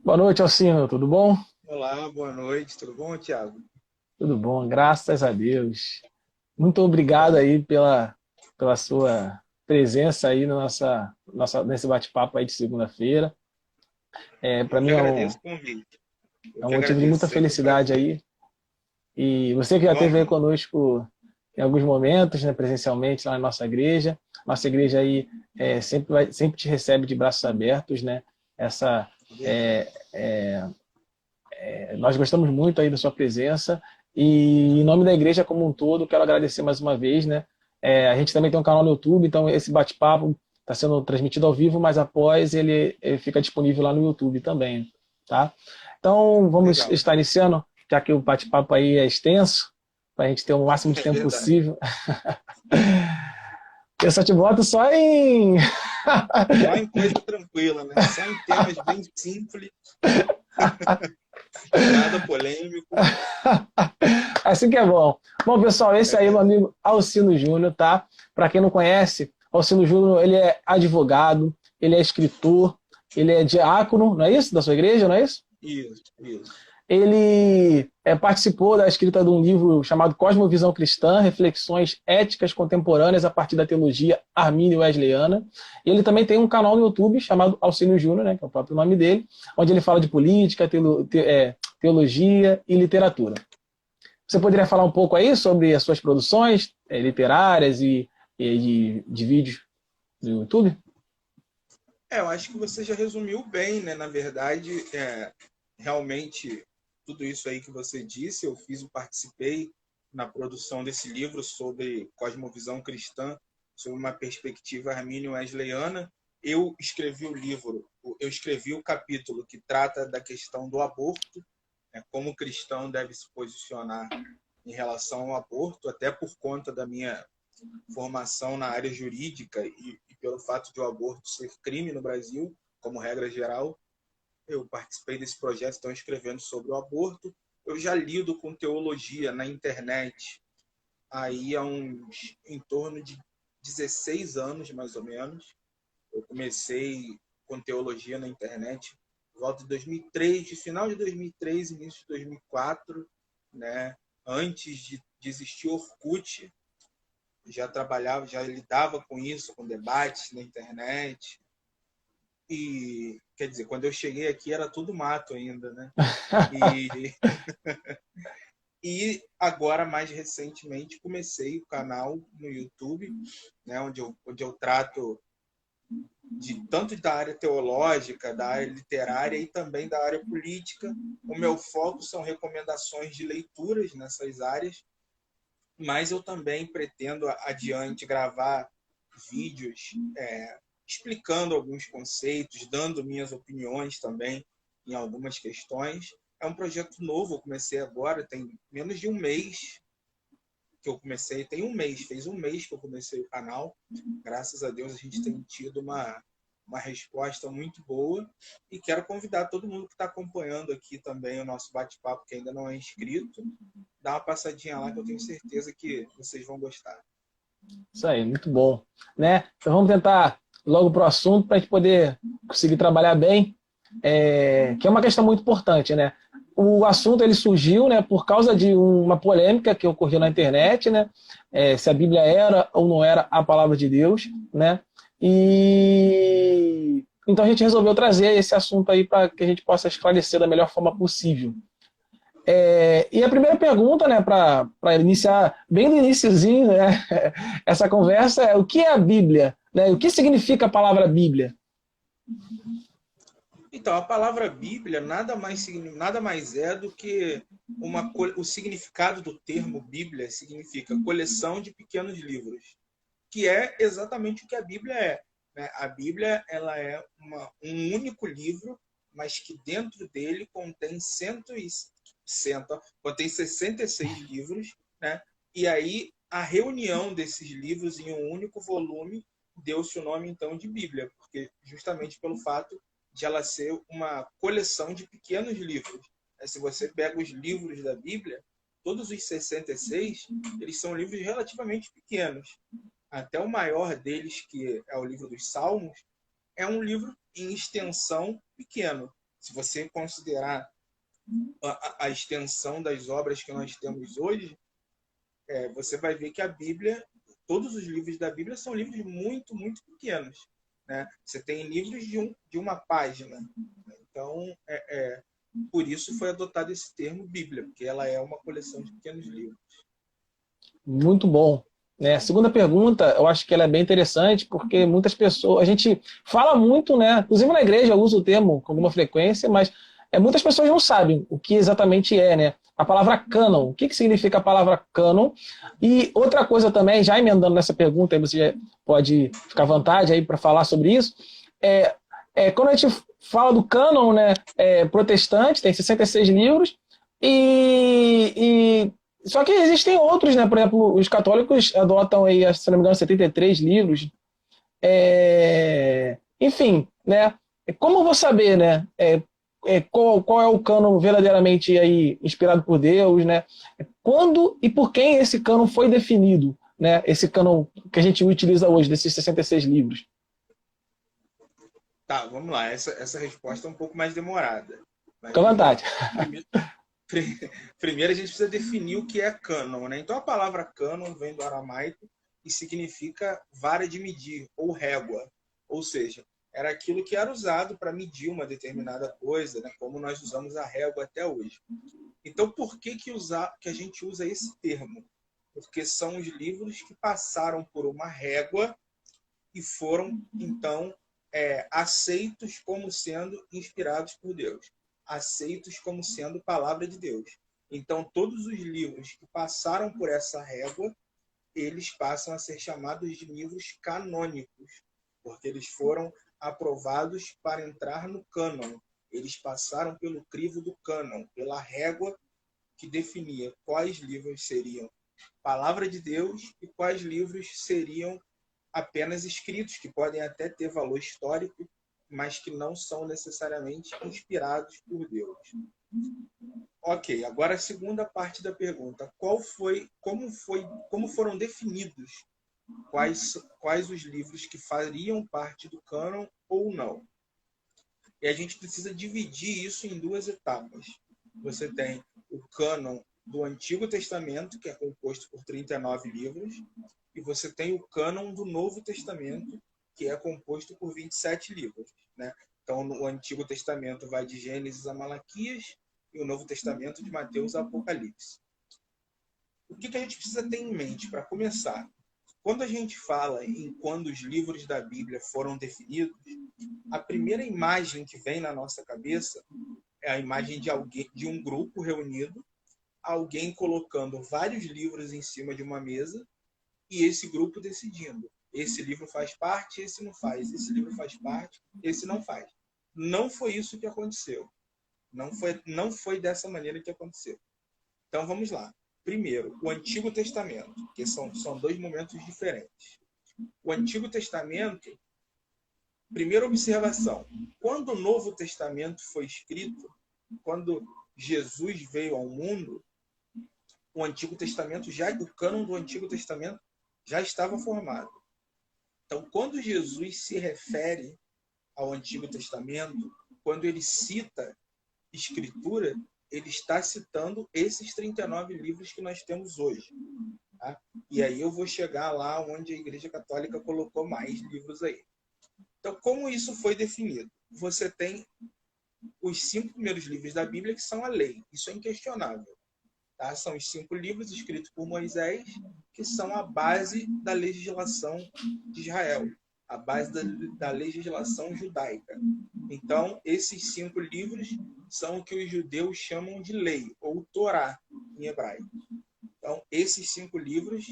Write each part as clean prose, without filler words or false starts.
Boa noite, Alcino. Tudo bom? Olá, boa noite, tudo bom, Thiago? Tudo bom, graças a Deus. Muito Que obrigado bom. aí pela sua presença aí na nesse bate-papo aí de segunda-feira. Eu Para que mim agradeço o convite. Eu é um que motivo de agradeço, muita sempre um felicidade prazer. aí. E você que já esteve aí Igualmente. conosco em alguns momentos, né, presencialmente lá na nossa igreja. Nossa igreja aí sempre te recebe de braços abertos, né? Essa, Verdade. é, Nós gostamos muito aí da sua presença e em nome da igreja como um todo, quero agradecer mais uma vez, né? A gente também tem um canal no YouTube, então esse bate-papo está sendo transmitido ao vivo, mas após ele fica disponível lá no YouTube também, tá? Então vamos Legal. estar iniciando, já que o bate-papo aí é extenso, para a gente ter o máximo de É tempo verdade. possível. Eu só te boto só em. Só em coisa tranquila, né? Só em temas bem simples, nada polêmico. Assim que é bom. Bom, pessoal, esse É aí é meu verdade. amigo Alcino Júnior, tá? Para quem não conhece, Alcino Júnior, ele é advogado, ele é escritor, ele é diácono, não é isso? Da sua igreja, não é isso? Isso, isso. Ele participou da escrita de um livro chamado Cosmovisão Cristã, Reflexões Éticas Contemporâneas a partir da teologia armínio-wesleyana. E ele também tem um canal no YouTube chamado Alcino Júnior, né, que é o próprio nome dele, onde ele fala de política, teologia e literatura. Você poderia falar um pouco aí sobre as suas produções literárias e de vídeos do YouTube? Eu acho que você já resumiu bem, né? Na verdade, realmente, tudo isso aí que você disse, participei na produção desse livro sobre cosmovisão cristã, sob uma perspectiva armínio-wesleyana. Eu escrevi o capítulo que trata da questão do aborto, né, como o cristão deve se posicionar em relação ao aborto, até por conta da minha formação na área jurídica e pelo fato de o aborto ser crime no Brasil, como regra geral. Eu participei desse projeto, estou escrevendo sobre o aborto. Eu já lido com teologia na internet aí há em torno de 16 anos, mais ou menos. Eu comecei com teologia na internet volta de 2003, de final de 2003, início de 2004, né? Antes de existir Orkut, já trabalhava, já lidava com isso, com debates na internet. E, quer dizer, quando eu cheguei aqui era tudo mato ainda, né? E, e agora, mais recentemente, comecei o canal no YouTube, né, onde eu trato tanto da área teológica, da área literária e também da área política. O meu foco são recomendações de leituras nessas áreas, mas eu também pretendo adiante gravar vídeos explicando alguns conceitos, dando minhas opiniões também em algumas questões. É um projeto novo, eu comecei agora, tem menos de um mês que eu comecei, tem um mês, fez um mês que eu comecei o canal. Graças a Deus a gente tem tido uma resposta muito boa e quero convidar todo mundo que está acompanhando aqui também o nosso bate-papo, que ainda não é inscrito, dá uma passadinha lá que eu tenho certeza que vocês vão gostar. Isso aí, muito bom. Né? Então vamos tentar logo para o assunto para a gente poder conseguir trabalhar bem, que é uma questão muito importante, né? O assunto ele surgiu, né, por causa de uma polêmica que ocorreu na internet, né, se a Bíblia era ou não era a palavra de Deus, né? E então a gente resolveu trazer esse assunto aí para que a gente possa esclarecer da melhor forma possível. E a primeira pergunta, né, para iniciar bem no iníciozinho, né, essa conversa é o que é a Bíblia? Né? O que significa a palavra Bíblia? Então, a palavra Bíblia nada mais é do que o significado do termo Bíblia significa coleção de pequenos livros, que é exatamente o que a Bíblia é. Né? A Bíblia ela é um único livro, mas que dentro dele contém 66 livros, né? E aí a reunião desses livros em um único volume deu-se o nome então de Bíblia, porque justamente pelo fato de ela ser uma coleção de pequenos livros. Se você pega os livros da Bíblia, todos os 66, eles são livros relativamente pequenos. Até o maior deles, que é o livro dos Salmos, é um livro em extensão pequeno. Se você considerar a extensão das obras que nós temos hoje, você vai ver que a Bíblia, todos os livros da Bíblia são livros muito, muito pequenos, né? Você tem livros de uma página. Então, por isso foi adotado esse termo Bíblia, porque ela é uma coleção de pequenos livros. Muito bom. Né? A segunda pergunta, eu acho que ela é bem interessante, porque muitas pessoas, a gente fala muito, né? Inclusive na igreja eu uso o termo com alguma frequência, mas muitas pessoas não sabem o que exatamente é, né? A palavra cânon, o que significa a palavra cânon? E outra coisa também, já emendando nessa pergunta, aí você pode ficar à vontade aí para falar sobre isso, quando a gente fala do cânon, né, protestante, tem 66 livros, só que existem outros, né? Por exemplo, os católicos adotam aí, se não me engano, 73 livros. Enfim, né? Como eu vou saber, né? Qual é o cânon verdadeiramente aí inspirado por Deus, né? Quando e por quem esse cânon foi definido, né? Esse cânon que a gente utiliza hoje, desses 66 livros. Tá, vamos lá. Essa resposta é um pouco mais demorada. Mas Fica à vontade. Primeiro a gente precisa definir o que é cânon, né? Então a palavra cânon vem do aramaico e significa vara de medir ou régua, ou seja, era aquilo que era usado para medir uma determinada coisa, né? Como nós usamos a régua até hoje. Então por que a gente usa esse termo? Porque são os livros que passaram por uma régua e foram então aceitos como sendo inspirados por Deus, aceitos como sendo palavra de Deus. Então, todos os livros que passaram por essa régua, eles passam a ser chamados de livros canônicos, porque eles foram aprovados para entrar no cânon. Eles passaram pelo crivo do cânon, pela régua que definia quais livros seriam palavra de Deus e quais livros seriam apenas escritos, que podem até ter valor histórico, mas que não são necessariamente inspirados por Deus. Ok, agora a segunda parte da pergunta. Como foram definidos quais os livros que fariam parte do cânon ou não? E a gente precisa dividir isso em duas etapas. Você tem o cânon do Antigo Testamento, que é composto por 39 livros, e você tem o cânon do Novo Testamento, que é composto por 27 livros, né? Então, o Antigo Testamento vai de Gênesis a Malaquias e o Novo Testamento de Mateus a Apocalipse. O que a gente precisa ter em mente para começar? Quando a gente fala em quando os livros da Bíblia foram definidos, a primeira imagem que vem na nossa cabeça é a imagem de um grupo reunido, alguém colocando vários livros em cima de uma mesa e esse grupo decidindo. Esse livro faz parte, esse não faz. Esse livro faz parte, esse não faz. Não foi isso que aconteceu. Não foi dessa maneira que aconteceu. Então vamos lá. Primeiro, o Antigo Testamento, que são dois momentos diferentes. O Antigo Testamento, primeira observação, quando o Novo Testamento foi escrito, quando Jesus veio ao mundo, o Antigo Testamento o cânon do Antigo Testamento já estava formado. Então, quando Jesus se refere ao Antigo Testamento, quando ele cita Escritura, ele está citando esses 39 livros que nós temos hoje. Tá? E aí eu vou chegar lá onde a Igreja Católica colocou mais livros aí. Então, como isso foi definido? Você tem os 5 primeiros livros da Bíblia, que são a lei. Isso é inquestionável. Tá? São os 5 livros escritos por Moisés, que são a base da legislação de Israel, a base da legislação judaica. Então, esses 5 livros são o que os judeus chamam de lei, ou Torá, em hebraico. Então, esses 5 livros,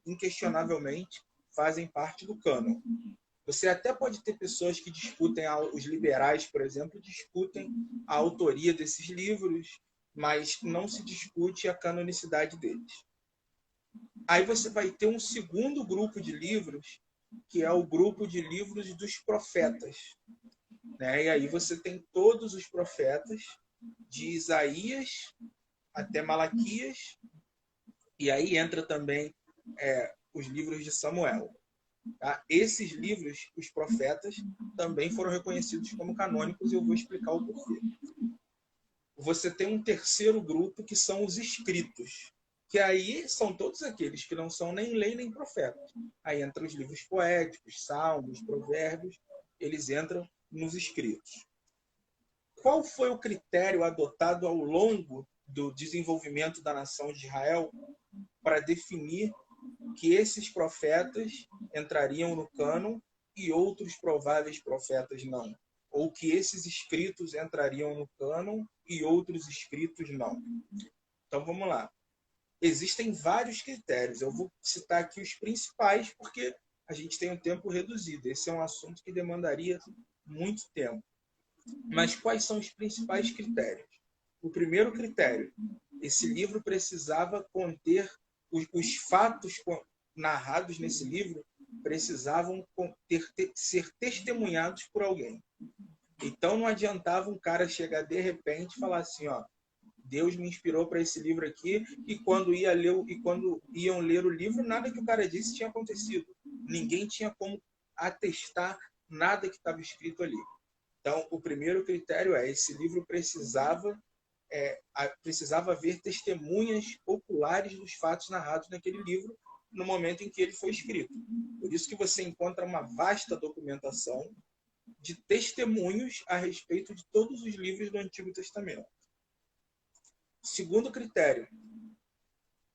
inquestionavelmente, fazem parte do cânon. Você até pode ter pessoas que discutem, os liberais, por exemplo, discutem a autoria desses livros, mas não se discute a canonicidade deles. Aí você vai ter um segundo grupo de livros, que é o grupo de livros dos profetas. Né? E aí você tem todos os profetas, de Isaías até Malaquias, e aí entra também os livros de Samuel. Tá? Esses livros, os profetas, também foram reconhecidos como canônicos e eu vou explicar o porquê. Você tem um terceiro grupo que são os escritos, que aí são todos aqueles que não são nem lei nem profeta. Aí entram os livros poéticos, salmos, provérbios, eles entram nos escritos. Qual foi o critério adotado ao longo do desenvolvimento da nação de Israel para definir que esses profetas entrariam no cânon e outros prováveis profetas não? Ou que esses escritos entrariam no cânon e outros escritos não? Então vamos lá. Existem vários critérios. Eu vou citar aqui os principais porque a gente tem um tempo reduzido. Esse é um assunto que demandaria muito tempo. Mas quais são os principais critérios? O primeiro critério, esse livro precisava conter os fatos narrados nesse livro precisavam ser testemunhados por alguém. Então não adiantava um cara chegar de repente e falar assim, ó, Deus me inspirou para esse livro aqui, e quando iam ler o livro, nada que o cara disse tinha acontecido. Ninguém tinha como atestar nada que estava escrito ali. Então, o primeiro critério é, esse livro precisava haver testemunhas oculares dos fatos narrados naquele livro no momento em que ele foi escrito. Por isso que você encontra uma vasta documentação de testemunhos a respeito de todos os livros do Antigo Testamento. Segundo critério,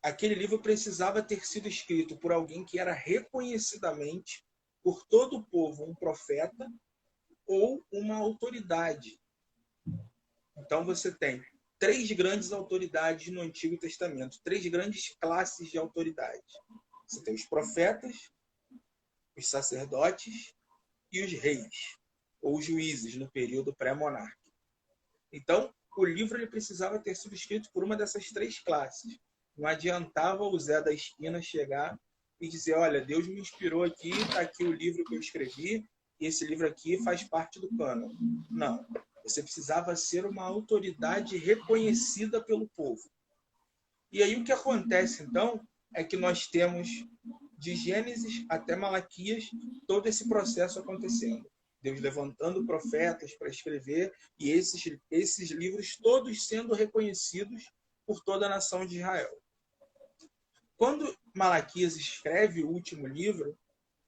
aquele livro precisava ter sido escrito por alguém que era reconhecidamente, por todo o povo, um profeta ou uma autoridade. Então você tem 3 grandes autoridades no Antigo Testamento, 3 grandes classes de autoridade. Você tem os profetas, os sacerdotes e os reis, ou juízes, no período pré-monárquico. Então, o livro ele precisava ter sido escrito por uma dessas 3 classes. Não adiantava o Zé da esquina chegar e dizer, olha, Deus me inspirou aqui, está aqui o livro que eu escrevi, e esse livro aqui faz parte do cânon. Não. Você precisava ser uma autoridade reconhecida pelo povo. E aí o que acontece, então, é que nós temos, de Gênesis até Malaquias, todo esse processo acontecendo. Deus levantando profetas para escrever, e esses livros todos sendo reconhecidos por toda a nação de Israel. Quando Malaquias escreve o último livro,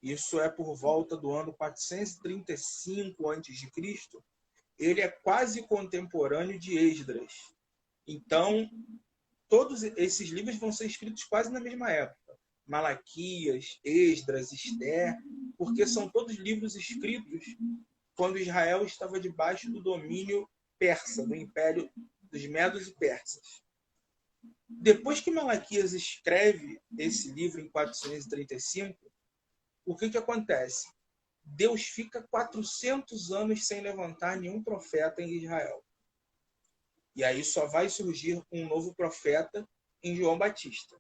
isso é por volta do ano 435 a.C., ele é quase contemporâneo de Esdras. Então, todos esses livros vão ser escritos quase na mesma época. Malaquias, Esdras, Ester, porque são todos livros escritos quando Israel estava debaixo do domínio persa, do império dos Medos e Persas. Depois que Malaquias escreve esse livro em 435, o que acontece? Deus fica 400 anos sem levantar nenhum profeta em Israel. E aí só vai surgir um novo profeta em João Batista.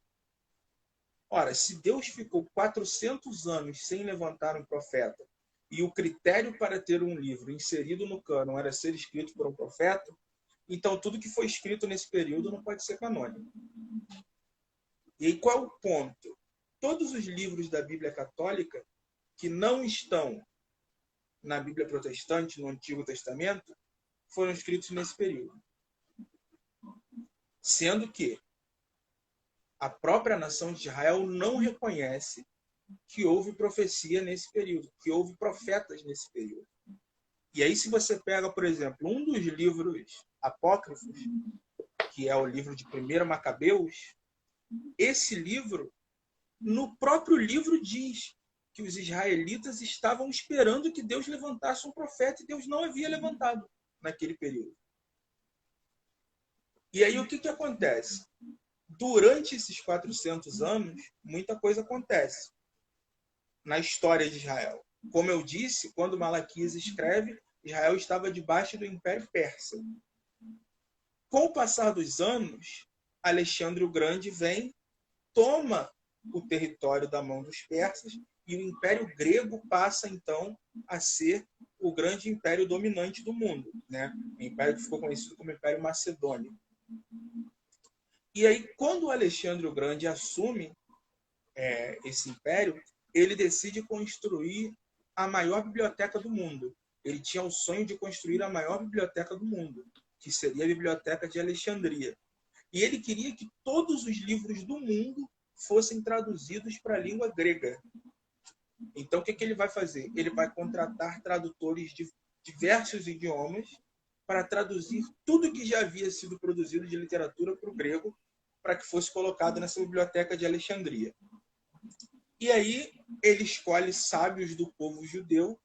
Ora, se Deus ficou 400 anos sem levantar um profeta, e o critério para ter um livro inserido no cânon era ser escrito por um profeta, então tudo que foi escrito nesse período não pode ser canônico. E aí qual é o ponto? Todos os livros da Bíblia Católica que não estão na Bíblia Protestante, no Antigo Testamento, foram escritos nesse período. Sendo que a própria nação de Israel não reconhece que houve profecia nesse período, que houve profetas nesse período. E aí, se você pega, por exemplo, um dos livros apócrifos, que é o livro de 1 Macabeus, esse livro, no próprio livro diz que os israelitas estavam esperando que Deus levantasse um profeta e Deus não havia levantado naquele período. E aí o que acontece? Durante esses 400 anos, muita coisa acontece na história de Israel. Como eu disse, quando Malaquias escreve, Israel estava debaixo do Império Persa. Com o passar dos anos, Alexandre o Grande vem, toma o território da mão dos persas e o Império Grego passa, então, a ser o grande império dominante do mundo, né? O império que ficou conhecido como Império Macedônio. E aí, quando o Alexandre o Grande assume esse império, ele decide construir a maior biblioteca do mundo. Ele tinha o sonho de construir a maior biblioteca do mundo, que seria a Biblioteca de Alexandria. E ele queria que todos os livros do mundo fossem traduzidos para a língua grega. Então, o que ele vai fazer? Ele vai contratar tradutores de diversos idiomas para traduzir tudo que já havia sido produzido de literatura para o grego, para que fosse colocado nessa Biblioteca de Alexandria. E aí ele escolhe sábios do povo judeu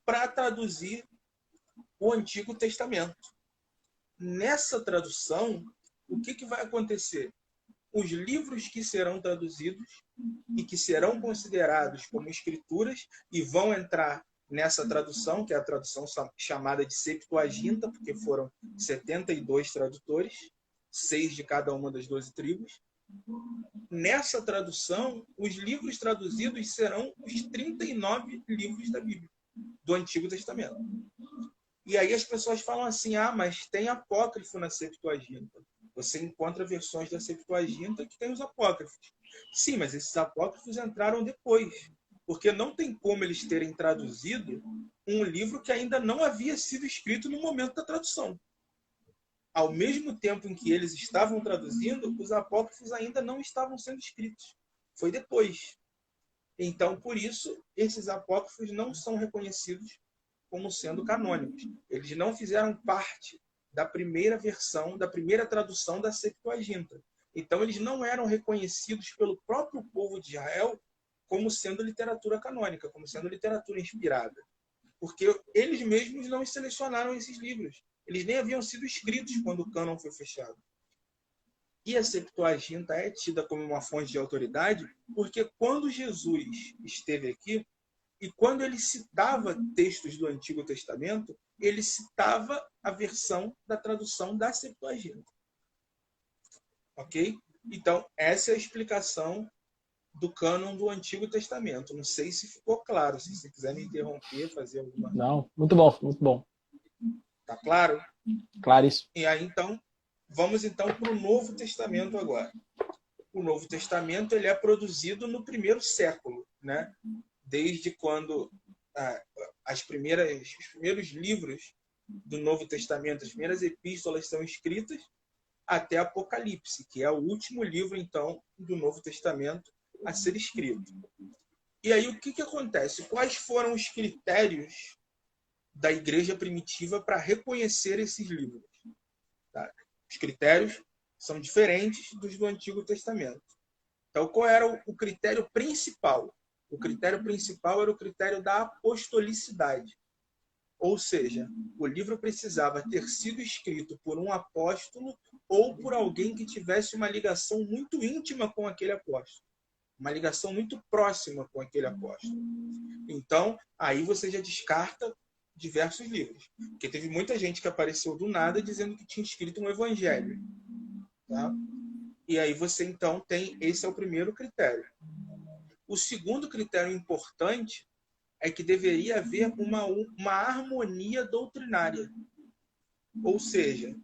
para traduzir o Antigo Testamento. Nessa tradução, o que vai acontecer? Os livros que serão traduzidos e que serão considerados como escrituras e vão entrar nessa tradução, que é a tradução chamada de Septuaginta, porque foram 72 tradutores, 6 de cada uma das 12 tribos. Nessa tradução, os livros traduzidos serão os 39 livros da Bíblia, do Antigo Testamento. E aí as pessoas falam assim, mas tem apócrifo na Septuaginta. Você encontra versões da Septuaginta que tem os apócrifos. Sim, mas esses apócrifos entraram depois, porque não tem como eles terem traduzido um livro que ainda não havia sido escrito no momento da tradução. Ao mesmo tempo em que eles estavam traduzindo, os apócrifos ainda não estavam sendo escritos. Foi depois. Então, por isso, esses apócrifos não são reconhecidos como sendo canônicos. Eles não fizeram parte da primeira versão, da primeira tradução da Septuaginta. Então, eles não eram reconhecidos pelo próprio povo de Israel como sendo literatura canônica, como sendo literatura inspirada. Porque eles mesmos não selecionaram esses livros. Eles nem haviam sido escritos quando o cânon foi fechado. E a Septuaginta é tida como uma fonte de autoridade porque quando Jesus esteve aqui, e quando ele citava textos do Antigo Testamento, ele citava a versão da tradução da Septuaginta. Ok? Então, essa é a explicação do cânon do Antigo Testamento. Não sei se ficou claro. Se você quiser me interromper, fazer alguma... Não, muito bom, muito bom. Tá claro? Claríssimo. E aí, então, vamos então para o Novo Testamento agora. O Novo Testamento ele é produzido no primeiro século, né? Desde quando os primeiros livros do Novo Testamento, as primeiras epístolas são escritas, até Apocalipse, que é o último livro, então, do Novo Testamento a ser escrito. E aí, o que acontece? Quais foram os critérios da igreja primitiva para reconhecer esses livros? Tá? Os critérios são diferentes dos do Antigo Testamento. Então, qual era o critério principal? O critério principal era o critério da apostolicidade. Ou seja, o livro precisava ter sido escrito por um apóstolo ou por alguém que tivesse uma ligação muito íntima com aquele apóstolo. Uma ligação muito próxima com aquele apóstolo. Então, aí você já descarta diversos livros. Porque teve muita gente que apareceu do nada dizendo que tinha escrito um evangelho. Tá? E aí você, então, tem... Esse é o primeiro critério. O segundo critério importante é que deveria haver uma harmonia doutrinária. Ou seja,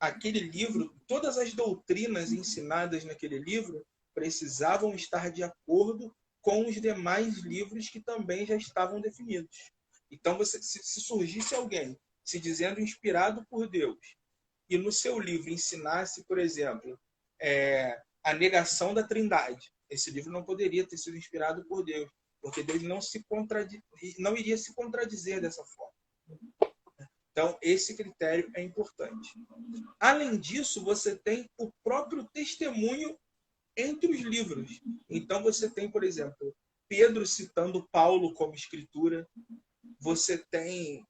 aquele livro, todas as doutrinas ensinadas naquele livro precisavam estar de acordo com os demais livros que também já estavam definidos. Então, se surgisse alguém se dizendo inspirado por Deus e no seu livro ensinasse, por exemplo, a negação da Trindade, esse livro não poderia ter sido inspirado por Deus, porque Deus não iria se contradizer dessa forma. Então, esse critério é importante. Além disso, você tem o próprio testemunho entre os livros. Então, você tem, por exemplo, Pedro citando Paulo como escritura. Você tem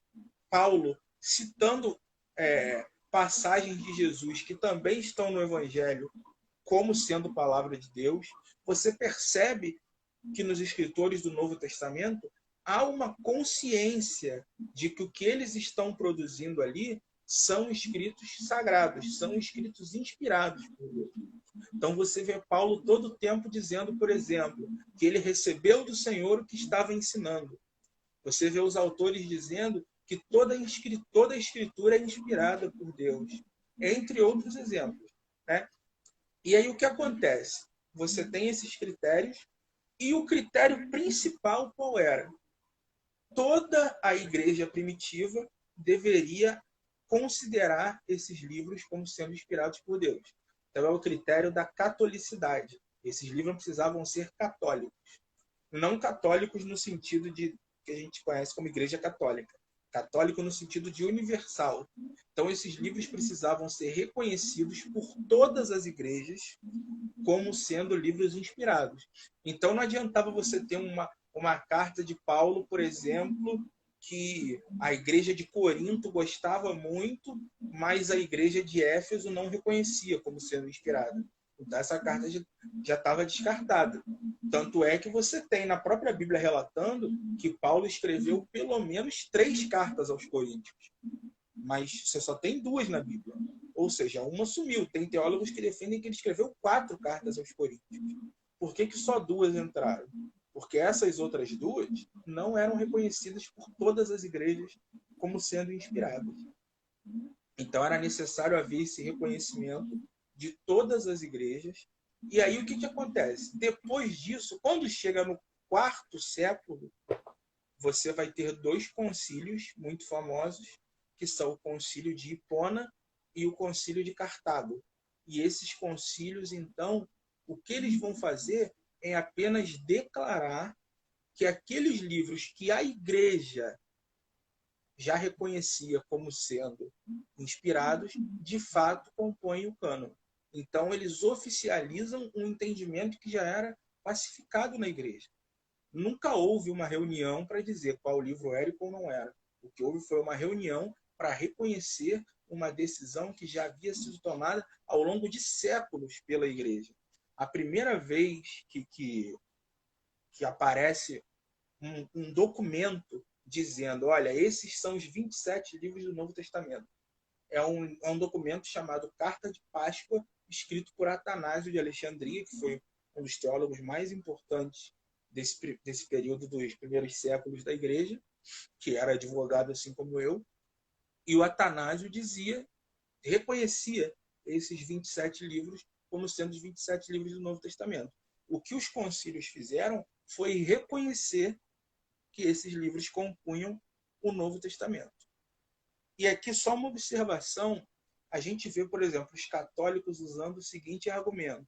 Paulo citando passagens de Jesus que também estão no Evangelho como sendo palavra de Deus. Você percebe que nos escritores do Novo Testamento há uma consciência de que o que eles estão produzindo ali são escritos sagrados, são escritos inspirados por Deus. Então você vê Paulo todo o tempo dizendo, por exemplo, que ele recebeu do Senhor o que estava ensinando. Você vê os autores dizendo que toda a escritura é inspirada por Deus, entre outros exemplos, né? E aí o que acontece? Você tem esses critérios E o critério principal qual era? Toda a igreja primitiva deveria considerar esses livros como sendo inspirados por Deus. Então é o critério da catolicidade. Esses livros precisavam ser católicos. Não católicos no sentido de que a gente conhece como igreja católica. Católico no sentido de universal. Então esses livros precisavam ser reconhecidos por todas as igrejas como sendo livros inspirados. Então não adiantava você ter uma carta de Paulo, por exemplo, que a igreja de Corinto gostava muito, mas a igreja de Éfeso não reconhecia como sendo inspirada. Então essa carta já estava descartada. Tanto é que você tem na própria Bíblia relatando que Paulo escreveu pelo menos 3 cartas aos Coríntios. Mas você só tem 2 na Bíblia. Ou seja, uma sumiu. Tem teólogos que defendem que ele escreveu 4 cartas aos Coríntios. Por que só 2 entraram? Porque essas outras 2 não eram reconhecidas por todas as igrejas como sendo inspiradas. Então era necessário haver esse reconhecimento de todas as igrejas. E aí o que acontece? Depois disso, quando chega no 4º século, você vai ter 2 concílios muito famosos, que são o concílio de Hipona e o concílio de Cartago. E esses concílios, então, o que eles vão fazer é apenas declarar que aqueles livros que a igreja já reconhecia como sendo inspirados, de fato compõem o cânon. Então, eles oficializam um entendimento que já era pacificado na igreja. Nunca houve uma reunião para dizer qual livro era e qual não era. O que houve foi uma reunião para reconhecer uma decisão que já havia sido tomada ao longo de séculos pela igreja. A primeira vez que aparece um documento dizendo, olha, esses são os 27 livros do Novo Testamento. É um documento chamado Carta de Páscoa, escrito por Atanásio de Alexandria, que foi um dos teólogos mais importantes desse período dos primeiros séculos da igreja, que era advogado assim como eu. E o Atanásio reconhecia esses 27 livros como sendo os 27 livros do Novo Testamento. O que os concílios fizeram foi reconhecer que esses livros compunham o Novo Testamento. E aqui só uma observação, a gente vê, por exemplo, os católicos usando o seguinte argumento.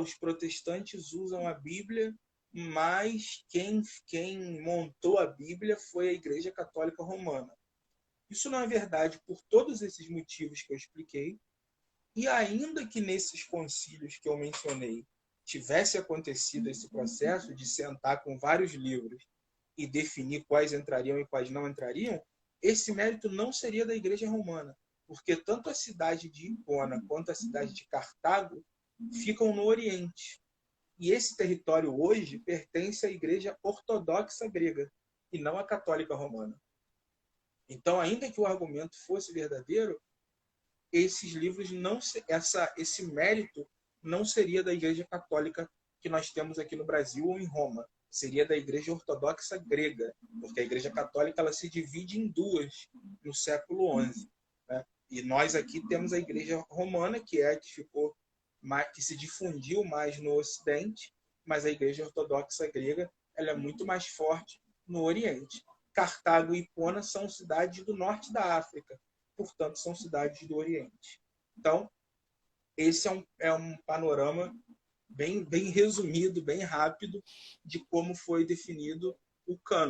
Os protestantes usam a Bíblia, mas quem montou a Bíblia foi a Igreja Católica Romana. Isso não é verdade por todos esses motivos que eu expliquei. E ainda que nesses concílios que eu mencionei tivesse acontecido esse processo de sentar com vários livros e definir quais entrariam e quais não entrariam, esse mérito não seria da Igreja Romana, porque tanto a cidade de Hipona quanto a cidade de Cartago ficam no Oriente. E esse território hoje pertence à Igreja Ortodoxa Grega e não à Católica Romana. Então, ainda que o argumento fosse verdadeiro, esses livros esse mérito não seria da Igreja Católica que nós temos aqui no Brasil ou em Roma. Seria da Igreja Ortodoxa Grega, porque a Igreja Católica ela se divide em 2 no século XI. Né? E nós aqui temos a Igreja Romana, que é a que ficou que se difundiu mais no Ocidente, mas a Igreja Ortodoxa Grega ela é muito mais forte no Oriente. Cartago e Hipona são cidades do norte da África, portanto, são cidades do Oriente. Então, esse é um panorama bem resumido, bem rápido, de como foi definido o cânon.